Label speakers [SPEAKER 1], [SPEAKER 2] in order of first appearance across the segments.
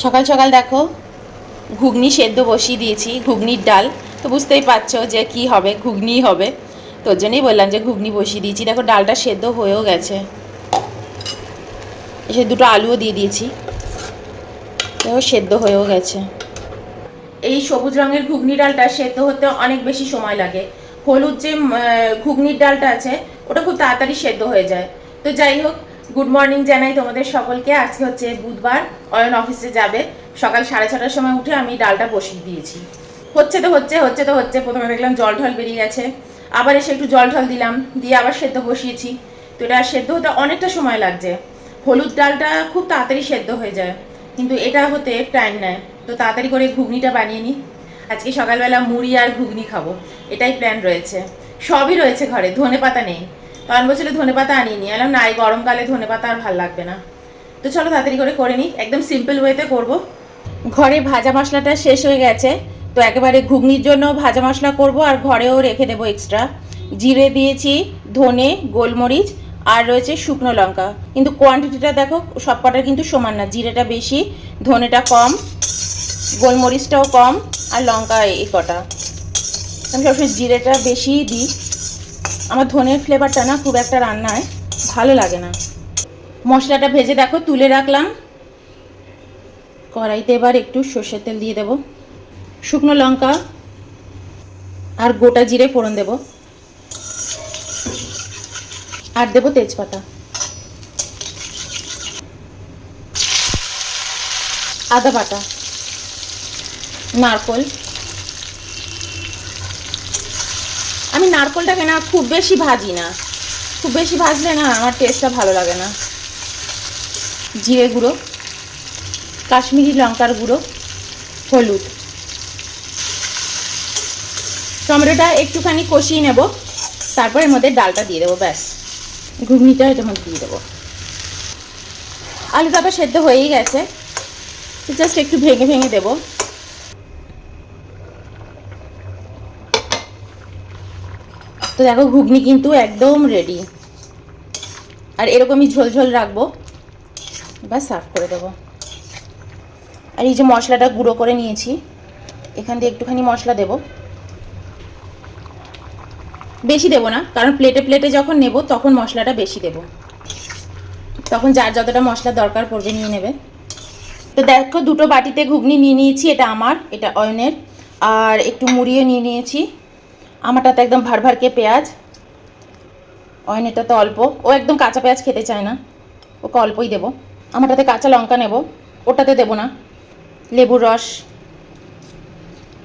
[SPEAKER 1] সকাল সকাল দেখো ঘুগনি সেদ্ধ বসিয়ে দিয়েছি, ঘুগনির ডাল। তো বুঝতেই পারছো যে কি হবে, ঘুগনিই হবে। তোর জন্যই বললাম যে ঘুগনি বসিয়ে দিয়েছি। দেখো ডালটা সেদ্ধ হয়েও গেছে, এসে দুটো আলুও দিয়ে দিয়েছি, দেখো সেদ্ধ হয়েও গেছে। এই সবুজ রঙের ঘুগনি ডালটা সেদ্ধ হতে অনেক বেশি সময় লাগে। হলুদ যে ঘুগনির ডালটা আছে ওটা খুব তাড়াতাড়ি সেদ্ধ হয়ে যায়। তো যাই হোক, গুড মর্নিং জানাই তোমাদের সকলকে। আজকে হচ্ছে বুধবার, অয়ন অফিসে যাবে। সকাল 6:30টার সময় উঠে আমি ডালটা বসিয়ে দিয়েছি। হচ্ছে। প্রথমে দেখলাম জল ঢল বেরিয়ে গেছে, আবার এসে একটু জল ঢল দিলাম, দিয়ে আবার সেদ্ধ বসিয়েছি। তো এটা সেদ্ধ হতে অনেকটা সময় লাগছে। হলুদ ডালটা খুব তাড়াতাড়ি সেদ্ধ হয়ে যায়, কিন্তু এটা হতে টাইম নেয়। তো তাড়াতাড়ি করে ঘুগনিটা বানিয়ে নিই। আজকে সকালবেলা মুড়ি আর ঘুগনি খাবো, এটাই প্ল্যান রয়েছে। সবই রয়েছে ঘরে, ধনে পাতা নেই। তখন বলছিল ধনে পাতা আনিয়ে নিয়ে এলাম, না এই গরমকালে ধনে পাতা আর ভাল লাগবে না। তো চলো তাড়াতাড়ি করে নিই, একদম সিম্পল ওয়েতে করব। ঘরে ভাজা মশলাটা শেষ হয়ে গেছে, তো একেবারে ঘুগনির জন্য ভাজা মশলা করব আর ঘরেও রেখে দেবো এক্সট্রা। জিরে দিয়েছি, ধনে, গোলমরিচ আর রয়েছে শুকনো লঙ্কা। কিন্তু কোয়ান্টিটিটা দেখো সব কটার কিন্তু সমান না, জিরেটা বেশি, ধনেটা কম, গোলমরিচটাও কম, আর লঙ্কা এই কটা। আমি সবসময় জিরেটা বেশিই দিই। আমার ধনের ফ্লেভারটা না খুব একটা রান্নায় ভালো লাগে না। মশলাটা ভেজে দেখো তুলে রাখলাম। কড়াইতে এবার একটু সর্ষের তেল দিয়ে দেব, শুকনো লঙ্কা আর গোটা জিরে ফোড়ন দেব, আর দেব তেজপাতা, আদা বাটা, নারকোল। আমি নারকোলটাকে না খুব বেশি ভাজি না, খুব বেশি ভাজলে না আমার টেস্টটা ভালো লাগে না। জিরে গুঁড়ো, কাশ্মীরি লঙ্কার গুঁড়ো, হলুদ। টমেটোটা একটুখানি কষিয়ে নেব, তারপর এর মধ্যে ডালটা দিয়ে দেবো, ব্যাস। ঘুগনিটা এটার মধ্যে দিয়ে দেবো। আলুটা তো সেদ্ধ হয়েই গেছে, জাস্ট একটু ভেঙে ভেঙে দেবো। তো দেখো ঘুগনি কিন্তু একদম রেডি, আর এরকমই ঝোল রাখবো। এবার সার্ভ করে দেবো। আর এই যে মশলাটা গুঁড়ো করে নিয়েছি, এখান দিয়ে একটুখানি মশলা দেব, বেশি দেবো না, কারণ প্লেটে প্লেটে যখন নেব তখন মশলাটা বেশি দেব, তখন যার যতটা মশলা দরকার পড়বে নিয়ে নেবে। তো দেখো দুটো বাটিতে ঘুগনি নিয়ে নিয়েছি, এটা আমার, এটা অয়নের। আর একটু মুড়িয়ে নিয়ে নিয়েছি। আমারটাতে একদম ভারকে পেঁয়াজ, অয়নেরটা তো অল্প, ও একদম কাঁচা পেঁয়াজ খেতে চায় না, ওকে অল্পই দেবো। আমারটাতে কাঁচা লঙ্কা নেব, ওটাতে দেবো না। লেবুর রস,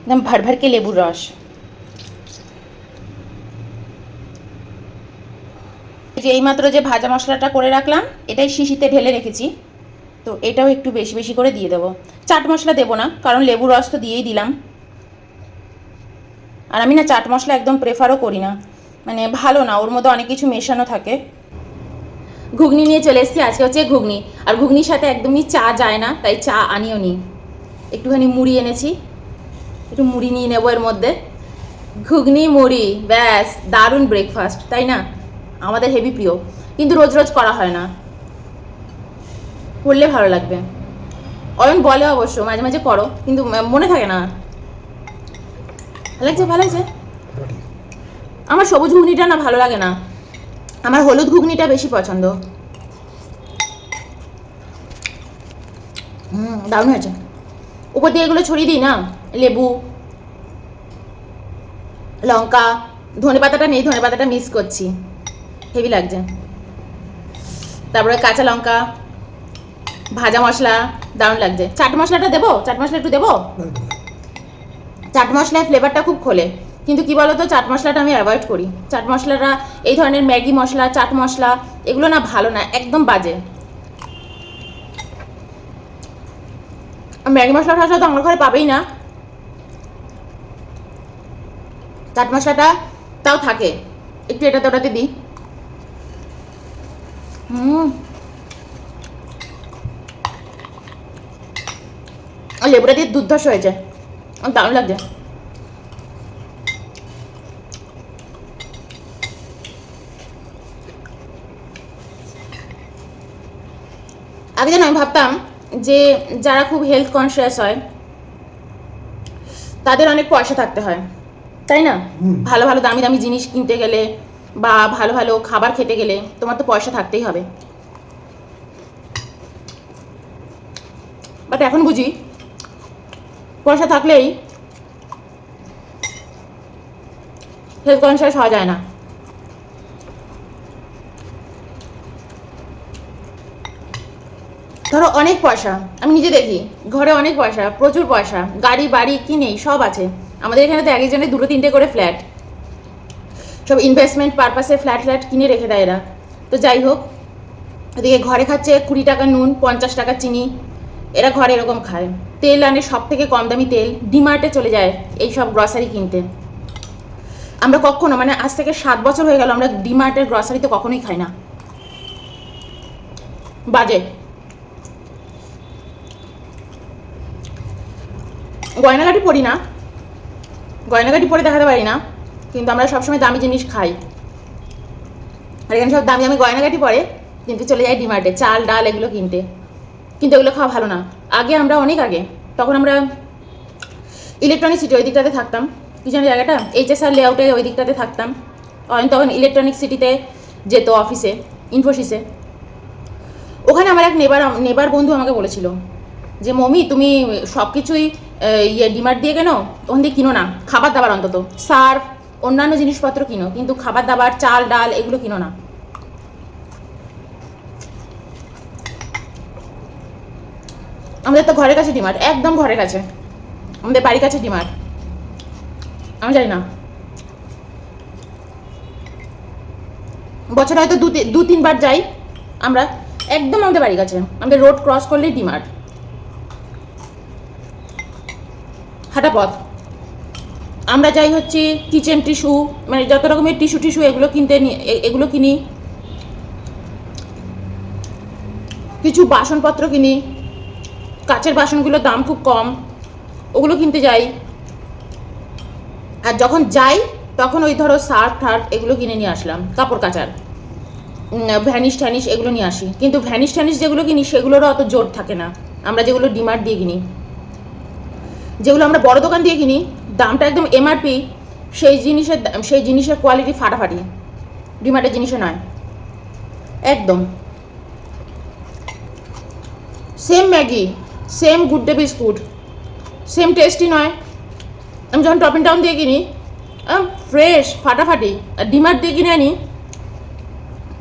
[SPEAKER 1] একদম ভারকে লেবুর রস। যে এইমাত্র যে ভাজা মশলাটা করে রাখলাম, এটাই শিশিতে ঢেলে রেখেছি, তো এটাও একটু বেশি বেশি করে দিয়ে দেবো। চাট মশলা দেবো না, কারণ লেবুর রস তো দিয়েই দিলাম। আর আমি না চাট মশলা একদম প্রেফারও করি না, মানে ভালো না, ওর মধ্যে অনেক কিছু মেশানো থাকে। ঘুগনি নিয়ে চলে এসেছি, আজকে হচ্ছে ঘুগনি। আর ঘুগনির সাথে একদমই চা যায় না, তাই চা আনিও নি। একটুখানি মুড়ি এনেছি, একটু মুড়ি নিয়ে নেবো এর মধ্যে। ঘুগনি মুড়ি, ব্যাস, দারুণ ব্রেকফাস্ট, তাই না? আমাদের হেভি প্রিয়, কিন্তু রোজ রোজ করা হয় না, করলে ভালো লাগবে। অয়ন বলে অবশ্য মাঝে মাঝে করো, কিন্তু মনে থাকে না। ভালো লাগছে, ভালো লাগছে। আমার সবুজ ঘুগনিটা না ভালো লাগে না, আমার হলুদ ঘুগনিটা বেশি পছন্দ। দারুণ হয়েছে। উপর দিয়ে এগুলো ছড়িয়ে দিই না, লেবু, লঙ্কা, ধনে পাতাটা নেই, ধনে পাতাটা মিস করছি, হেভি লাগছে। তারপরে কাঁচা লঙ্কা, ভাজা মশলা, দারুণ লাগছে। চাট মশলাটা দেবো, চাট মশলা একটু দেবো। চাট মশলায় ফ্লেভারটা খুব খোলে, কিন্তু কি বলতো, চাট মশলাটা আমি অ্যাভয়েড করি। চাট মশলাটা এই ধরনের ম্যাগি মশলা, চাট মশলা, এগুলো না ভালো না, একদম বাজে। ম্যাগি মশলাটা তো আমার ঘরে পাবেই না, চাট মশলাটা তাও থাকে, একটু এটাতে ওটাতে দিই। আর লেবুটা দিয়ে দুর্ধর্ষ হয়েছে, দারুণ লাগছে। আগে যেন আমি ভাবতাম যে যারা খুব হেলথ কনসিয়াস হয় তাদের অনেক পয়সা থাকতে হয়, তাই না? ভালো ভালো দামি দামি জিনিস কিনতে গেলে বা ভালো ভালো খাবার খেতে গেলে তোমার তো পয়সা থাকতেই হবে। বাট এখন বুঝি পয়সা থাকলেই হেলথ কনসিয়াস হওয়া যায় না। ধরো অনেক পয়সা, আমি নিজে দেখি ঘরে অনেক পয়সা, প্রচুর পয়সা, গাড়ি বাড়ি কি নেই সব আছে। আমাদের এখানে তো এক একজনের 2-3টে করে ফ্ল্যাট, সব ইনভেস্টমেন্ট পারপাসে ফ্ল্যাট কিনে রেখে দেয় এরা। তো যাই হোক, এদিকে ঘরে খাচ্ছে 20 টাকা নুন, 50 টাকা চিনি, এরা ঘরে এরকম খায়। তেল আনে সব থেকে কম দামি তেল, ডিমার্টে চলে যায় এই সব গ্রসারি কিনতে। আমরা কখনো, মানে আজ থেকে 7 বছর হয়ে গেল, আমরা ডিমার্টের গ্রসারি তো কখনোই খাই না, বাজে। গয়নাগাটি পরি না, গয়নাগাটি পরে দেখাতে পারি না, কিন্তু আমরা সবসময় দামি জিনিস খাই। আর এখানে সব দামি দামি গয়নাগাটি পরে কিন্তু চলে যায় ডিমার্টে চাল ডাল এগুলো কিনতে। কিন্তু এগুলো খাওয়া ভালো না। আগে আমরা অনেক আগে, তখন আমরা ইলেকট্রনিক সিটি ওই দিকটাতে থাকতাম, কি জানি জায়গাটা, HSR লেআউটে ওই দিকটাতে থাকতাম। তখন ইলেকট্রনিক সিটিতে যেত অফিসে, ইনফোসিসে। ওখানে আমার এক নেবার বন্ধু আমাকে বলেছিল যে মমি তুমি সব কিছুই ডিমার্ট দিয়ে কেন, ওখান দিয়ে কিনো না, খাবার দাবার অন্তত সার্ফ অন্যান্য জিনিসপত্র কিনো, কিন্তু খাবার দাবার চাল ডাল এগুলো কিনো না। আমাদের তো ঘরের কাছে ডিমার্ট, একদম ঘরের কাছে, আমাদের বাড়ির কাছে ডিমার্ট। আমি জানি না, বছরে হয়তো 2-3 বার যাই আমরা, একদম আমাদের বাড়ির কাছে, আমাদের রোড ক্রস করলেই ডিমার্ট, হাঁটা পথ। আমরা যাই হচ্ছে কিচেন টিস্যু, মানে যত রকমের টিস্যু এগুলো এগুলো কিনি, কিছু বাসনপত্র কিনি, কাচের বাসনগুলোর দাম খুব কম, ওগুলো কিনতে যাই। আর যখন যাই তখন ওই ধরো সার্ফ টার্ফ এগুলো কিনে নিয়ে আসলাম, কাপড় কাচার, ভ্যানিশ ট্যানিশ এগুলো নিয়ে আসি। কিন্তু ভ্যানিশ ট্যানিশ যেগুলো কিনি সেগুলোরও অত জোর থাকে না, আমরা যেগুলো ডিমার্ট দিয়ে কিনি, যেগুলো আমরা বড় দোকান দিয়ে কিনি দামটা একদম MRP, সেই জিনিসের কোয়ালিটি ফাটাফাটি, ডিমার্টের জিনিসে নয় একদম। Same Maggi, same good day biscuit, same tasty নয়। আমি যখন টপ এন্ড টাউন দিয়ে কিনি ফ্রেশ ফাটাফাটি, আর ডিমার্ট দিয়ে কিনে আনি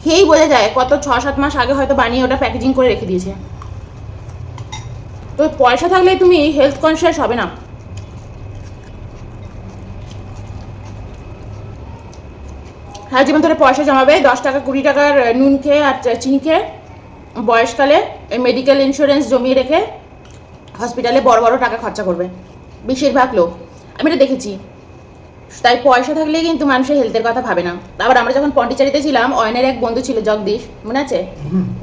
[SPEAKER 1] খেয়েই বোঝা যায় কত 6-7 মাস আগে হয়তো বানিয়ে ওটা প্যাকেজিং করে রেখে দিয়েছে। তো পয়সা থাকলে তুমি হেলথ কনসিয়াস হবে না। হ্যাঁ, জীবন ধরে পয়সা জমাবে, 10 টাকা 20 টাকার নুন খেয়ে আর চিনি খেয়ে বয়সকালে মেডিকেল ইন্স্যুরেন্স জমিয়ে রেখে হসপিটালে বড় বড় টাকা খরচা করবে বেশিরভাগ লোক, আমি এটা দেখেছি। তাই পয়সা থাকলেই কিন্তু মানুষের হেলথের কথা ভাবে না। আবার আমরা যখন পন্ডিচারিতে ছিলাম, অয়নের এক বন্ধু ছিল জগদীশ, মনে আছে?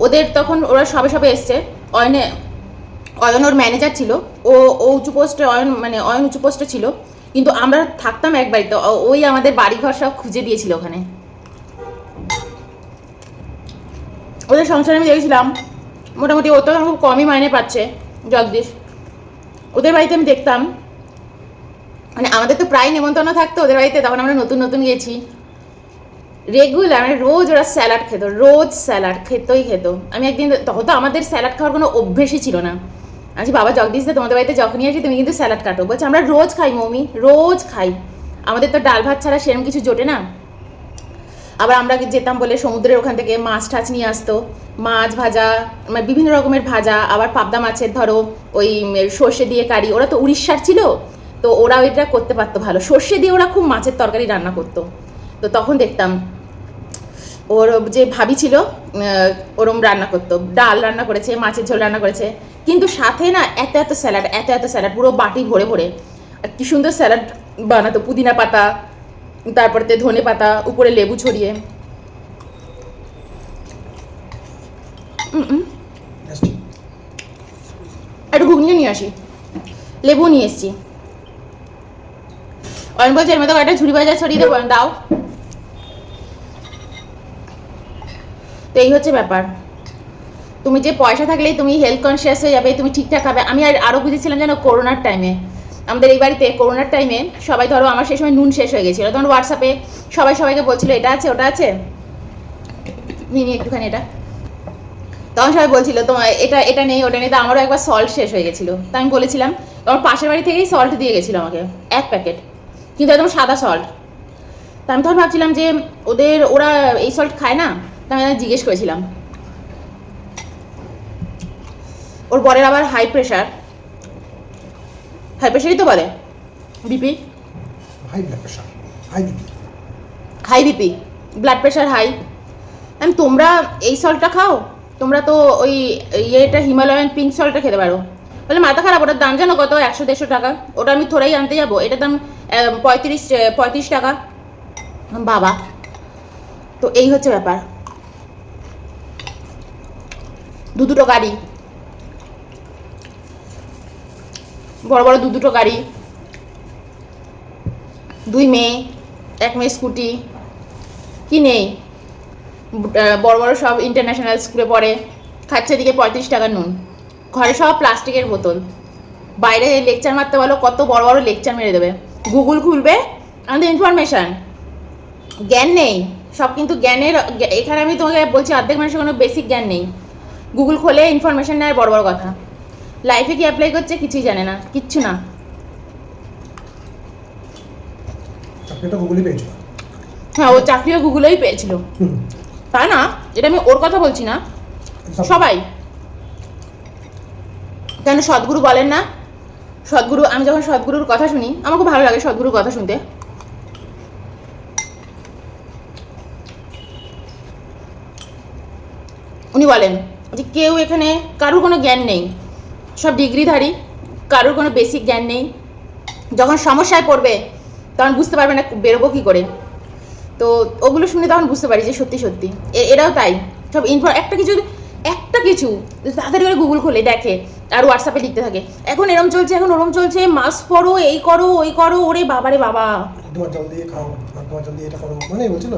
[SPEAKER 1] ওদের তখন ওরা সবে এসছে, অয়ন ওর ম্যানেজার ছিল, ও উঁচু পোস্টে, অয়ন উঁচু পোস্টে ছিল, কিন্তু আমরা থাকতাম এক বাড়িতে, ওই আমাদের বাড়িঘর সব খুঁজে দিয়েছিল ওখানে। ওদের সংসারে আমি দেখেছিলাম মোটামুটি, ও তো খুব কমই মাইনে পাচ্ছে জগদীশ। ওদের বাড়িতে আমি দেখতাম, মানে আমাদের তো প্রায় নেমন্তন্ন থাকতো ওদের বাড়িতে, তখন আমরা নতুন গেছি, রেগুলার মানে রোজ ওরা স্যালাড খেত, রোজ স্যালাড খেত। আমি একদিন, তখন তো আমাদের স্যালাড খাওয়ার কোনো অভ্যেসই ছিল না, আচ্ছা বাবা জগদীশ দা তোমাদের বাড়িতে যখনই আসি তুমি কিন্তু স্যালাড কাটো, বলছে আমরা রোজ খাই মৌমি, রোজ খাই, আমাদের তো ডাল ভাত ছাড়া সেরকম কিছু জোটে না। আবার আমরা যেতাম বলে সমুদ্রের ওখান থেকে মাছ টাছ নিয়ে আসতো, মাছ ভাজা, মানে বিভিন্ন রকমের ভাজা, আবার পাবদা মাছের ধরো ওই সর্ষে দিয়ে কারি, ওরা তো উড়িষ্যার ছিল, তো ওরা ওইটা করতে পারতো ভালো, সর্ষে দিয়ে ওরা খুব মাছের তরকারি রান্না করতো। তো তখন দেখতাম ওর যে ভাবি ছিল ওরম রান্না করতো, ডাল রান্না করেছে, মাছের ঝোল রান্না করেছে, কিন্তু সাথে না এত স্যালাড পুরো বাটি ভরে আর কি সুন্দর স্যালাড বানাতো, পুদিনা পাতা, তারপরে ধনে পাতা, উপরে লেবু ছড়িয়ে। একটু ঘুগনিও নিয়ে আসি, লেবু নিয়ে এসছি। অয়ন বলছে এর মধ্যে কয়েকটা ঝুড়ি ভাজা ছড়িয়ে দেবো, দাও। তো এই হচ্ছে ব্যাপার। তুমি যে পয়সা থাকলেই তুমি হেলথ কনসিয়াস হয়ে যাবে, তুমি ঠিকঠাক খাবে। আমি আরও বুঝেছিলাম যেন করোনার টাইমে, আমাদের এই বাড়িতে করোনার টাইমে সবাই, ধরো আমার সেই সময় নুন শেষ হয়ে গেছিলো, তখন হোয়াটসঅ্যাপে সবাই সবাইকে বলছিল এটা আছে ওটা আছে, নিয়ে একটুখানি এটা, তখন সবাই বলছিল তোমার এটা এটা নেই ওটা নেই। তো আমারও একবার সল্ট শেষ হয়ে গেছিলো, তো আমি বলেছিলাম, তোমার পাশের বাড়ি থেকেই সল্ট দিয়ে গেছিলো আমাকে 1 প্যাকেট, কিন্তু একদম সাদা সল্ট। তা আমি তখন ভাবছিলাম যে ওরা এই সল্ট খায় না, তা আমি জিজ্ঞেস করেছিলাম। ওর বরের আবার হাই প্রেশারই তো বলে, BP, high BP, blood pressure high. আমি তোমরা এই সল্টটা খাও, তোমরা তো ওই ইয়েটা হিমালয়ান পিঙ্ক সল্টটা খেতে পারো। বলে মাথা খারাপ, ওটার দাম জানো কত? 100-150 টাকা। ওটা আমি থোড়াই আনতে যাবো, এটার দাম 35 টাকা। বাবা, তো এই হচ্ছে ব্যাপার। দুটো গাড়ি, বড় বড় দুটো গাড়ি, 2 মেয়ে, 1 মেয়ে স্কুটি, কি নেই, বড় বড় সব ইন্টারন্যাশনাল স্কুলে পড়ে, খাচ্ছে দিকে 35 টাকার নুন, ঘরে সব প্লাস্টিকের বোতল। বাইরে লেকচার মারতে বলো, কত বড় বড় লেকচার মেরে দেবে। গুগল খুলবে, আমাদের ইনফরমেশান, জ্ঞান নেই সব, কিন্তু জ্ঞানের এখানে আমি তোমাকে বলছি অর্ধেক মানুষের কোনো বেসিক জ্ঞান নেই। গুগল খোলে ইনফরমেশান নেয় বড় বড় কথা, লাইফে কি অ্যাপ্লাই করছে কিছুই জানে না, কিচ্ছু না। হ্যাঁ, ও চাকরিও গুগলেই পেয়েছিল, তাই না? এটা আমি ওর কথা বলছি না, সবাই। কেন সদ্গুরু বলেন না? সদ্গুরু, আমি যখন সদ্গুরুর কথা শুনি আমার খুব ভালো লাগে সদ্গুরুর কথা শুনতে। উনি বলেন যে কেউ এখানে কারোর কোনো জ্ঞান নেই, সব ডিগ্রিধারী, কারোর কোনো বেসিক জ্ঞান নেই। যখন সমস্যায় পড়বে তখন বুঝতে পারবে না বেরোবো কী করে। তো ওগুলো শুনে তখন বুঝতে পারি যে সত্যি সত্যি এরাও তাই, সব একটা কিছু তাড়াতাড়ি করে গুগল খোলে দেখে আর হোয়াটসঅ্যাপে লিখতে থাকে, এখন এরম চলছে, এখন ওরম চলছে, মাস্ক পরো, এই করো ওই করো। ওরে বাবারে বাবা,
[SPEAKER 2] তোমার জল দিয়ে খাও, তোমার জল দিয়ে এটা করো, মানে বলছিল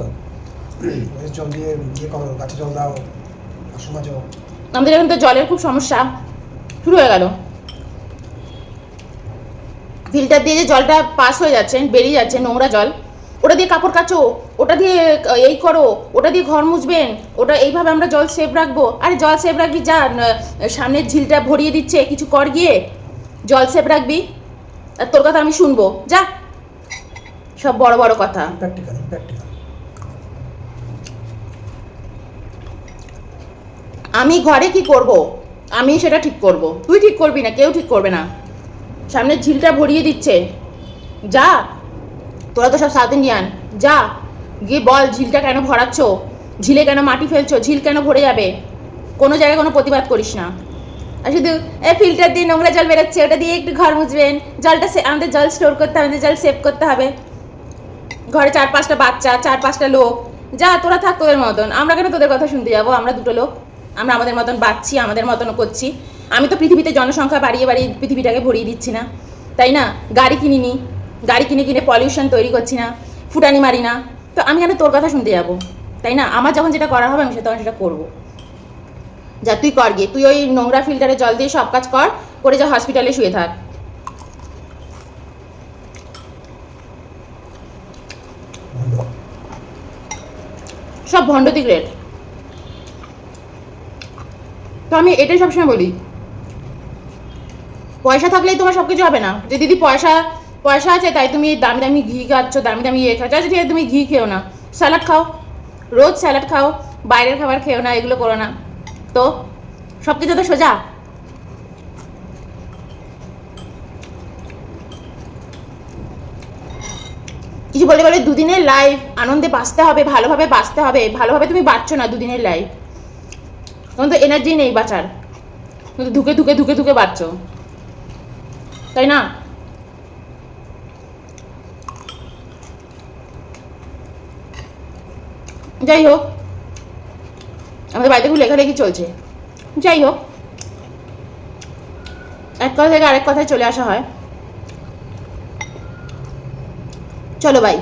[SPEAKER 2] জল দিয়ে ইয়ে করো, গাছে জল দাও, বাসন মাজো।
[SPEAKER 1] আমাদের এখন তো জলের খুব সমস্যা শুরু হয়ে গেল। ফিল্টার দিয়ে যে জলটা পাস হয়ে যাচ্ছে, বেরিয়ে যাচ্ছে নোংরা জল, ওটা দিয়ে কাপড় কাচো, ওটা দিয়ে এই করো, ওটা দিয়ে ঘর মুছবেন, ওটা এইভাবে আমরা জল সেভ রাখবো। আরে জল সেভ রাখবি, যা সামনের ঝিলটা ভরিয়ে দিচ্ছে, কিছু কর গিয়ে, জল সেভ রাখবি, আর তোর কথা আমি শুনবো, যা। সব বড় বড় কথা। আমি ঘরে কি করব, আমি সেটা ঠিক করব, তুই ঠিক করবি না, কেউ ঠিক করবে না। সামনের ঝিলটা ভরিয়ে দিচ্ছে, যা, তোরা তো সব সাউথ ইন্ডিয়ান, যা গিয়ে বল ঝিলটা কেন ভরাচ্ছ, ঝিলে কেন মাটি ফেলছো, ঝিল কেন ভরে যাবে। কোনো জায়গায় কোনো প্রতিবাদ করিস না, আর শুধু ফিল্টার দিয়ে নোংরা জল বেরোচ্ছে, ওটা দিয়ে একটু ঘর মুছবেন, জলটা আমাদের জল স্টোর করতে হবে, আমাদের জল সেভ করতে হবে। ঘরে 4-5টা বাচ্চা, 4-5টা লোক, যা তোরা থাক তোদের মতন, আমরা কেন তোদের কথা শুনতে যাবো? আমরা দুটো লোক, আমরা আমাদের মতন বাঁচছি, আমাদের মতন করছি। আমি তো পৃথিবীতে জনসংখ্যা বাড়িয়ে বাড়িয়ে পৃথিবীটাকে ভরিয়ে দিচ্ছি না, তাই না? গাড়ি কিনিনি, গাড়ি কিনে পলিউশন তৈরি করছি না, ফুটানি মারি না, তো আমি কেন তোর কথা শুনতে যাবো? তাই না? আমার যখন যেটা করা হবে আমি তখন সেটা করবো। যা তুই কর গিয়ে, তুই ওই নোংরা ফিল্টারে জল দিয়ে সব কাজ করে যা হসপিটালে শুয়ে থাক। সব ভণ্ডতি গ্রেড। তো আমি এটাই সবসময় বলি, পয়সা থাকলেই তোমার সব কিছু হবে না। যে দিদি পয়সা আছে তাই তুমি দামি দামি ঘি খাচ্ছ, দামি দামি ইয়ে খাচ্ছ, আচ্ছা ঠিক আছে তুমি ঘি খেও না, স্যালাড খাও, রোজ স্যালাড খাও, বাইরের খাবার খেও না, এগুলো করো না, তো সব কিছু তো সোজা। কিছু বলে দুদিনের লাইফ, আনন্দে বাঁচতে হবে, ভালোভাবে বাঁচতে হবে, ভালোভাবে তুমি বাঁচছো না দুদিনের লাইফ, তখন তো এনার্জি নেই বাঁচার, কিন্তু ধুকে বাঁচছো, তাই না? যাই হোক, আমাদের বাড়িতে খুব লেখালেখি চলছে, যাই হোক, এক কথা থেকে আরেক কথায় চলে আসা হয়। চলো বাই।